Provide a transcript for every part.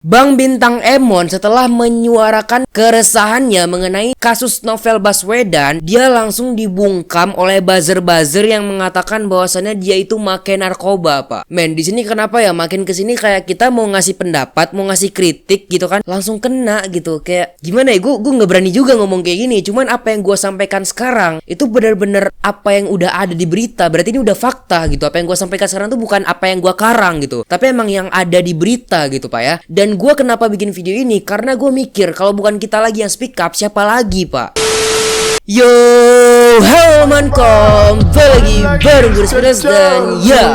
Bang Bintang Emon setelah menyuarakan keresahannya mengenai kasus Novel Baswedan, dia langsung dibungkam oleh buzzer-buzzer yang mengatakan bahwasannya dia itu make narkoba, Pak. Men, di sini kenapa ya makin kesini kayak kita mau ngasih pendapat, mau ngasih kritik gitu kan, langsung kena gitu. Kayak gimana ya, gue nggak berani juga ngomong kayak gini. Cuman apa yang gue sampaikan sekarang itu benar-benar apa yang udah ada di berita. Berarti ini udah fakta gitu. Apa yang gue sampaikan sekarang tuh bukan apa yang gue karang gitu, tapi emang yang ada di berita gitu, Pak ya. Dan gue kenapa bikin video ini? Karena gue mikir kalau bukan kita lagi yang speak up, siapa lagi, Pak? Yo, halo mankom, lagi bareng gue Pedas dan ya.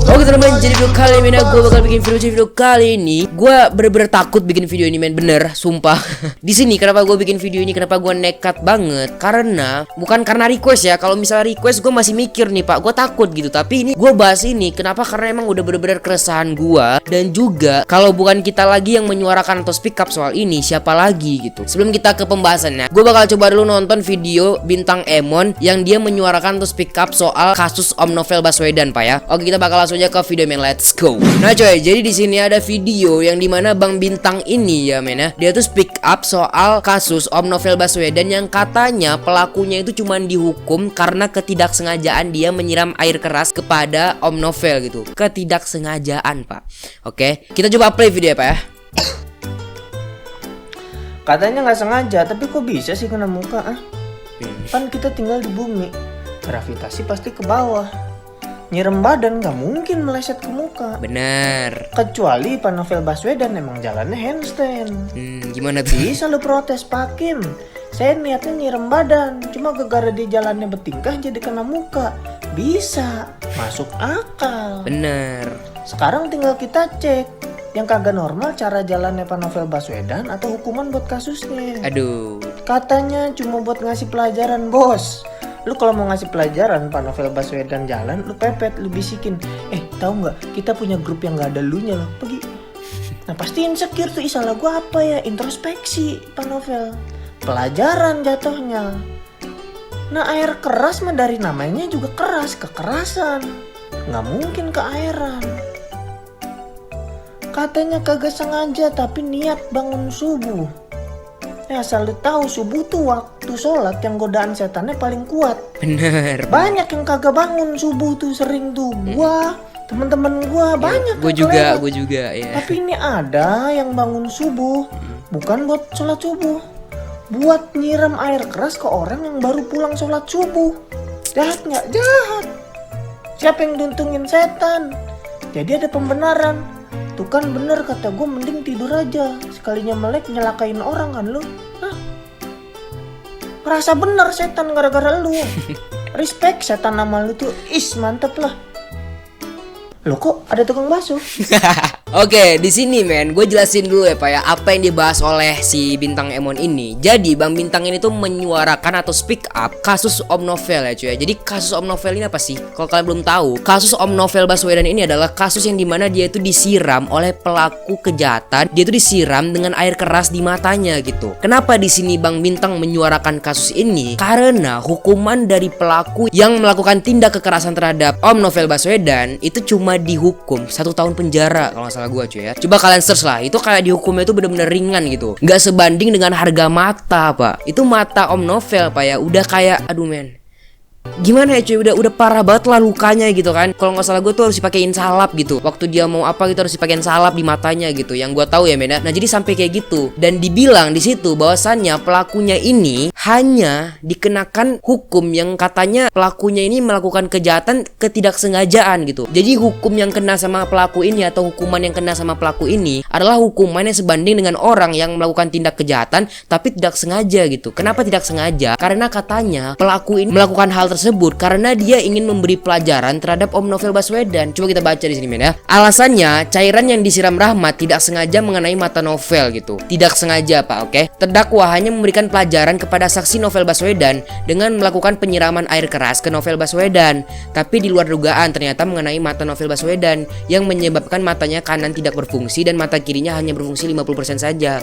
Oke teman-teman, jadi video kali ini gue bakal bikin video kali ini. Gue bener-bener takut bikin video ini, men, bener, sumpah. Di sini kenapa gue bikin video ini, kenapa gue nekat banget? Karena bukan karena request ya. Kalau misalnya request gue masih mikir nih, Pak, gue takut gitu. Tapi ini gue bahas ini, kenapa? Karena emang udah bener-bener keresahan gue. Dan juga kalau bukan kita lagi yang menyuarakan atau speak up soal ini, siapa lagi gitu. Sebelum kita ke pembahasannya, gue bakal coba dulu nonton video Bintang Emon yang dia menyuarakan atau speak up soal kasus Om Novel Baswedan, Pak ya. Oke, kita bakal langsung aja ke video, men, let's go. Nah coy, jadi di sini ada video yang dimana Bang Bintang ini ya, men ya, dia tuh speak up soal kasus Om Novel Baswedan yang katanya pelakunya itu cuman dihukum karena ketidaksengajaan dia menyiram air keras kepada Om Novel gitu. Ketidaksengajaan, Pak. Oke, kita coba play video ya, Pak ya. Katanya nggak sengaja, tapi kok bisa sih kena muka? Kan kita tinggal di bumi, gravitasi pasti ke bawah. Nyirem badan nggak mungkin meleset ke muka. Bener. Kecuali Pak Novel Baswedan emang jalannya handstand. Gimana tuh? Bisa lu protes, Pak Kim. Saya niatnya nyirem badan, cuma gara-gara dia jalannya bertingkah jadi kena muka. Bisa, masuk akal. Bener. Sekarang tinggal kita cek yang kagak normal cara jalannya Pak Novel Baswedan atau hukuman buat kasusnya. Aduh. Katanya cuma buat ngasih pelajaran, bos. Lu kalau mau ngasih pelajaran Pak Novel Baswedan jalan, lu pepet, lu bisikin. Tahu nggak? Kita punya grup yang nggak ada lunya loh. Pergi. Nah pasti insecure tuh, salah gua apa ya? Introspeksi Pak Novel. Pelajaran jatuhnya. Nah air keras mah dari namanya juga keras, kekerasan. Nggak mungkin keairan. Katanya kagak sengaja tapi niat bangun subuh. Asal lu tahu subuh tuh waktu sholat yang godaan setannya paling kuat. Bener. Banyak yang kagak bangun subuh tuh, sering tuh. Gua, temen-temen gua banyak. Gue juga ya. Tapi ini ada yang bangun subuh, bukan buat sholat subuh, buat nyiram air keras ke orang yang baru pulang sholat subuh. Jahat nggak? Jahat. Siapa yang duntungin setan? Jadi ada pembenaran. Tuh kan bener kata gue, mending tidur aja. Sekalinya melek nyelakain orang kan lu. Hah? Ngerasa bener setan gara-gara lu. Respect setan nama lu tuh. Mantep lah. Loh kok ada tukang bakso? Oke, di sini, men, gue jelasin dulu ya, Pak ya, apa yang dibahas oleh si Bintang Emon ini. Jadi Bang Bintang ini tuh menyuarakan atau speak up kasus Om Novel ya, cuy ya. Jadi kasus Om Novel ini apa sih? Kalau kalian belum tahu, kasus Om Novel Baswedan ini adalah kasus yang dimana dia itu disiram oleh pelaku kejahatan. Dia itu disiram dengan air keras di matanya gitu. Kenapa di sini Bang Bintang menyuarakan kasus ini? Karena hukuman dari pelaku yang melakukan tindak kekerasan terhadap Om Novel Baswedan itu cuma dihukum 1 tahun penjara kalau nggak salah gue, cuy ya. Coba kalian search lah, itu kayak dihukumnya itu bener-bener ringan gitu, nggak sebanding dengan harga mata, Pak. Itu mata Om Novel, Pak ya, udah kayak aduh, men, gimana ya, cuy, udah parah banget lah lukanya gitu kan. Kalau nggak salah gue tuh harus dipakein salap gitu. Waktu dia mau apa gitu harus dipakein salap di matanya gitu. Yang gue tahu ya, men. Nah jadi sampai kayak gitu. Dan dibilang di situ bahwasannya pelakunya ini hanya dikenakan hukum yang katanya pelakunya ini melakukan kejahatan ketidaksengajaan gitu. Jadi hukum yang kena sama pelaku ini atau hukuman yang kena sama pelaku ini adalah hukuman yang sebanding dengan orang yang melakukan tindak kejahatan tapi tidak sengaja gitu. Kenapa tidak sengaja? Karena katanya pelaku ini melakukan hal tersebut karena dia ingin memberi pelajaran terhadap Om Novel Baswedan. Coba kita baca di sini, men ya. Alasannya, cairan yang disiram Rahmat tidak sengaja mengenai mata Novel gitu. Tidak sengaja, Pak, oke. Terdakwa hanya memberikan pelajaran kepada saksi Novel Baswedan dengan melakukan penyiraman air keras ke Novel Baswedan. Tapi di luar dugaan ternyata mengenai mata Novel Baswedan yang menyebabkan matanya kanan tidak berfungsi dan mata kirinya hanya berfungsi 50% saja.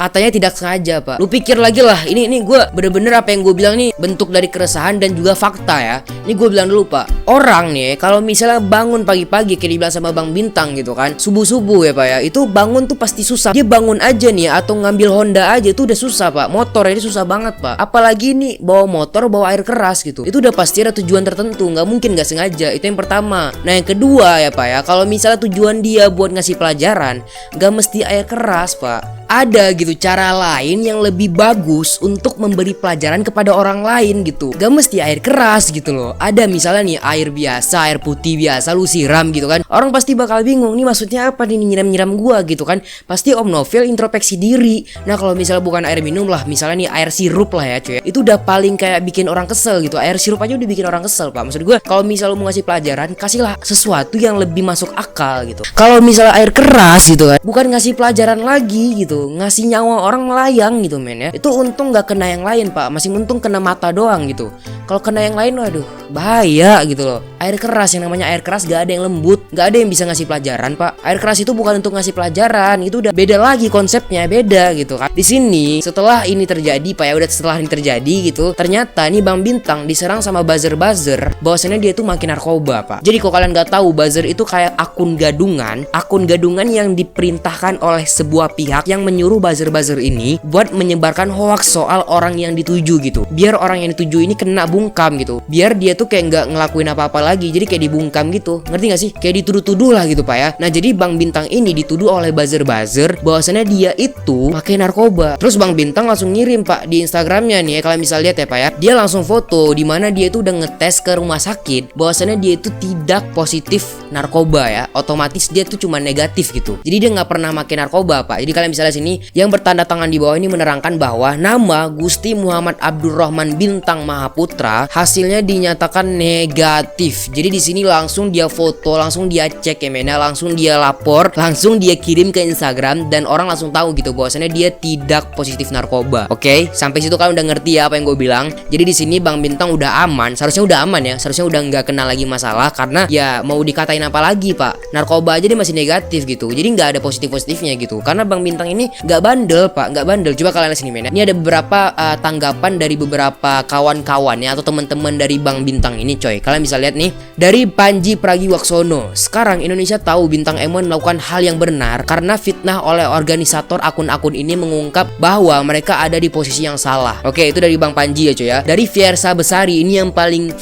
katanya tidak sengaja pak. Lu pikir lagi lah, ini gue bener-bener apa yang gue bilang nih bentuk dari keresahan dan juga fakta ya. Ini gue bilang dulu pak, orang nih kalau misalnya bangun pagi-pagi kayak dibilang sama Bang Bintang gitu kan, subuh-subuh ya pak ya, itu bangun tuh pasti susah. Dia bangun aja nih atau ngambil Honda aja itu udah susah pak. Motor ini susah banget pak, apalagi nih bawa motor bawa air keras gitu, itu udah pasti ada tujuan tertentu, nggak mungkin nggak sengaja. Itu yang pertama. Nah yang kedua ya pak ya, kalau misalnya tujuan dia buat ngasih pelajaran, nggak mesti air keras pak. Ada gitu cara lain yang lebih bagus untuk memberi pelajaran kepada orang lain gitu. Gak mesti air keras gitu loh. Ada misalnya nih air biasa, air putih biasa lu siram gitu kan. Orang pasti bakal bingung nih maksudnya apa nih nyiram-nyiram gua gitu kan. Pasti Om Novel introspeksi diri. Nah kalau misalnya bukan air minum lah, misalnya nih air sirup lah ya cuy. Itu udah paling kayak bikin orang kesel gitu. Air sirup aja udah bikin orang kesel pak. Maksud gua kalau misalnya lu mau ngasih pelajaran, kasihlah sesuatu yang lebih masuk akal gitu. Kalau misalnya air keras gitu kan, bukan ngasih pelajaran lagi gitu, ngasih nyawa orang melayang gitu men ya. Itu untung gak kena yang lain pak, masih untung kena mata doang gitu. Kalau kena yang lain waduh bahaya gitu loh. Air keras, yang namanya air keras gak ada yang lembut, gak ada yang bisa ngasih pelajaran pak. Air keras itu bukan untuk ngasih pelajaran, itu udah beda lagi konsepnya, beda gitu kan. Di sini setelah ini terjadi pak ya, udah setelah ini terjadi gitu, ternyata nih Bang Bintang diserang sama buzzer bahwasannya dia tuh makin narkoba pak. Jadi kalau kalian gak tahu, buzzer itu kayak akun gadungan yang diperintahkan oleh sebuah pihak yang menyuruh buzzer ini buat menyebarkan hoax soal orang yang dituju gitu. Biar orang yang dituju ini kena bungkam gitu. Biar dia tuh kayak nggak ngelakuin apa-apa lagi. Jadi kayak dibungkam gitu. Ngerti gak sih? Kayak dituduh-tuduh lah gitu pak ya. Nah jadi Bang Bintang ini dituduh oleh buzzer bahwasannya dia itu pakai narkoba. Terus Bang Bintang langsung ngirim pak di Instagramnya nih ya, kalian bisa lihat ya pak ya. Dia langsung foto di mana dia itu udah ngetes ke rumah sakit bahwasannya dia itu tidak positif narkoba ya. Otomatis dia tuh cuma negatif gitu. Jadi dia nggak pernah pakai narkoba pak. Jadi kalian bisa lihat sini yang bertanda tangan di bawah ini menerangkan bahwa nama Gusti Muhammad Abdurrahman Bintang Mahaputra hasilnya dinyatakan negatif. Jadi di sini langsung dia foto, langsung dia cek ya men, langsung dia lapor, langsung dia kirim ke Instagram dan orang langsung tahu gitu bahwasannya dia tidak positif narkoba. Oke, sampai situ kalian udah ngerti ya apa yang gue bilang. Jadi di sini Bang Bintang udah aman, seharusnya udah aman ya, seharusnya udah nggak kena lagi masalah karena ya mau dikatain apa lagi pak, narkoba aja dia masih negatif gitu. Jadi nggak ada positifnya gitu. Karena Bang Bintang ini nggak bandel pak, nggak bandel. Coba kalian lihat sini men. Ini ada beberapa tanggapan dari beberapa kawan-kawannya atau teman-teman dari Bang Bintang ini coy. Kalian bisa lihat nih dari Panji Pragiwaksono. Sekarang Indonesia tahu Bintang Emon melakukan hal yang benar karena fitnah oleh organisator akun-akun ini mengungkap bahwa mereka ada di posisi yang salah. Oke, itu dari Bang Panji ya coy ya. Dari Fiersa Besari ini yang paling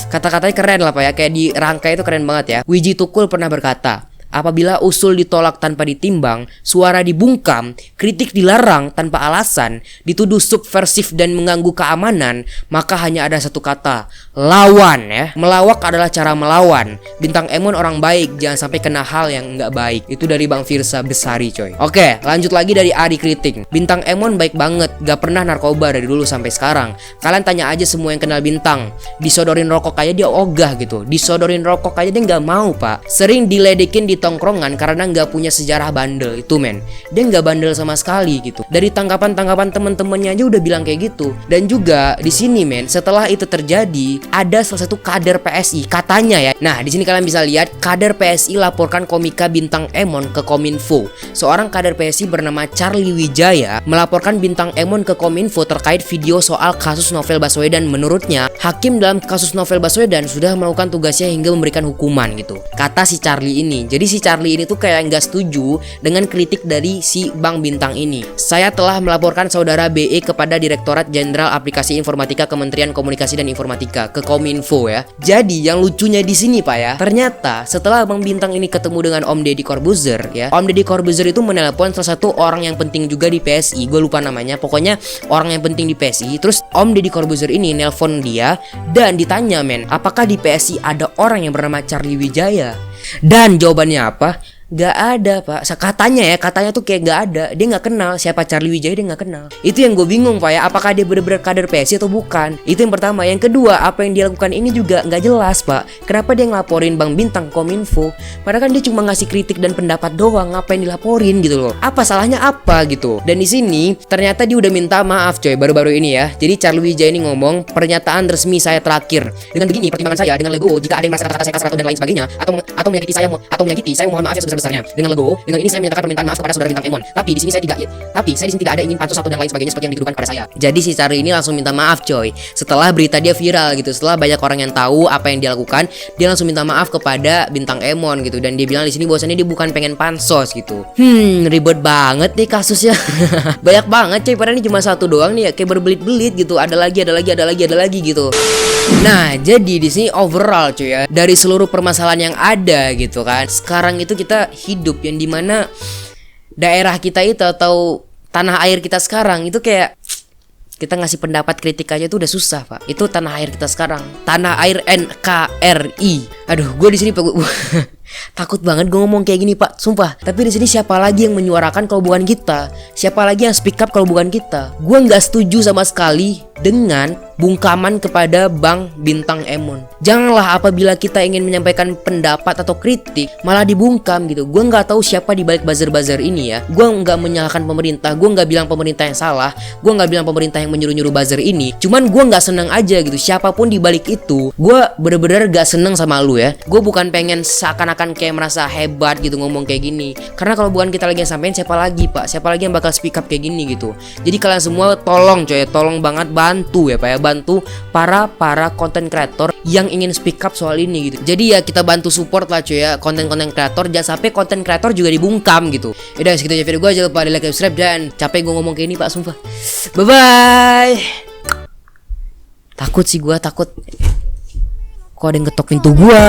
kata-katanya keren lah pak ya. Kayak di rangkai itu keren banget ya. Wiji Tukul pernah berkata, apabila usul ditolak tanpa ditimbang, suara dibungkam, kritik dilarang tanpa alasan, dituduh subversif dan mengganggu keamanan, maka hanya ada satu kata, lawan ya. Melawak adalah cara melawan. Bintang Emon orang baik, jangan sampai kena hal yang nggak baik. Itu dari Bang Firsa Besari coy. Oke, lanjut lagi dari Ari Kritik. Bintang Emon baik banget, gak pernah narkoba dari dulu sampai sekarang. Kalian tanya aja semua yang kenal Bintang. Disodorin rokok aja dia ogah gitu. Disodorin rokok aja dia nggak mau pak. Sering diledekin di tongkrongan karena nggak punya sejarah bandel itu men. Dia nggak bandel sama sekali gitu. Dari tanggapan teman-temannya aja udah bilang kayak gitu. Dan juga di sini men, setelah itu terjadi ada salah satu kader PSI katanya ya. Nah di sini kalian bisa lihat kader PSI laporkan komika Bintang Emon ke Kominfo. Seorang kader PSI bernama Charlie Wijaya melaporkan Bintang Emon ke Kominfo terkait video soal kasus Novel Baswedan. Menurutnya hakim dalam kasus Novel Baswedan sudah melakukan tugasnya hingga memberikan hukuman gitu. Kata si Charlie ini. Jadi si Charlie ini tuh kayak nggak setuju dengan kritik dari si Bang Bintang ini. Saya telah melaporkan saudara BE kepada Direktorat Jenderal Aplikasi Informatika Kementerian Komunikasi dan Informatika ke Kominfo ya. Jadi yang lucunya di sini pak ya, ternyata setelah Bang Bintang ini ketemu dengan Om Deddy Corbuzier ya, Om Deddy Corbuzier itu menelpon salah satu orang yang penting juga di PSI, gue lupa namanya, pokoknya orang yang penting di PSI. Terus Om Deddy Corbuzier ini nelpon dia dan ditanya men, apakah di PSI ada orang yang bernama Charlie Wijaya? Dan jawabannya apa? Gak ada pak. Katanya tuh kayak gak ada. Dia gak kenal siapa Charlie Wijaya, dia gak kenal. Itu yang gue bingung pak ya. Apakah dia bener-bener kader PSI atau bukan? Itu yang pertama. Yang kedua, apa yang dia lakukan ini juga gak jelas pak. Kenapa dia ngelaporin Bang Bintang Kominfo? Padahal kan dia cuma ngasih kritik dan pendapat doang. Ngapain dilaporin gitu loh? Apa salahnya apa gitu? Dan di sini ternyata dia udah minta maaf coy baru-baru ini ya. Jadi Charlie Wijaya ini ngomong, pernyataan resmi saya terakhir. Dengan begini pertimbangan saya dengan legowo, jika ada yang merasa kata-kata saya kasar dan lain sebagainya atau menyakiti saya mohon maaf ya sebesar besar-besarnya. Dengan legowo, dengan ini saya menyatakan permintaan maaf kepada saudara bintang Emon. Tapi di sini saya tidak ada ingin pansos atau dan lain sebagainya seperti yang dituduhkan pada saya. Jadi si Charlie ini langsung minta maaf coy. Setelah berita dia viral gitu, setelah banyak orang yang tahu apa yang dia lakukan, dia langsung minta maaf kepada bintang Emon gitu, dan dia bilang di sini bahwasannya dia bukan pengen pansos gitu. Ribet banget nih kasusnya. Banyak banget coy, padahal ini cuma satu doang nih ya, kayak berbelit-belit gitu. Ada lagi gitu. Nah, jadi di sini overall cuy ya, dari seluruh permasalahan yang ada gitu kan, sekarang itu kita hidup yang dimana daerah kita itu atau tanah air kita sekarang itu kayak kita ngasih pendapat kritik aja tuh udah susah pak. Itu tanah air kita sekarang, tanah air NKRI. Aduh, gue di sini takut banget gue ngomong kayak gini pak, sumpah. Tapi di sini siapa lagi yang menyuarakan kalau bukan kita? Siapa lagi yang speak up kalau bukan kita? Gue nggak setuju sama sekali dengan bungkaman kepada Bang Bintang Emon. Janganlah apabila kita ingin menyampaikan pendapat atau kritik malah dibungkam gitu. Gue nggak tahu siapa di balik buzzer-buzzer ini ya. Gue nggak menyalahkan pemerintah. Gue nggak bilang pemerintah yang salah. Gue nggak bilang pemerintah yang menyuruh-nyuruh buzzer ini. Cuman gue nggak seneng aja gitu. Siapapun di balik itu, gue bener-bener gak seneng sama lu ya. Gue bukan pengen seakan-akan kayak merasa hebat gitu ngomong kayak gini. Karena kalau bukan kita lagi yang sampein, siapa lagi pak? Siapa lagi yang bakal speak up kayak gini gitu? Jadi kalian semua tolong coy, tolong banget bantu ya pak ya, bantu para konten kreator yang ingin speak up soal ini gitu. Jadi ya kita bantu support lah cuy ya, konten-konten kreator, jangan sampai konten kreator juga dibungkam gitu. Udah segitu aja video gue, jangan lupa di like, subscribe, dan capek gue ngomong kayak ini pak, sumpah. Bye bye. Takut sih gue, takut kok ada yang ketok pintu gue.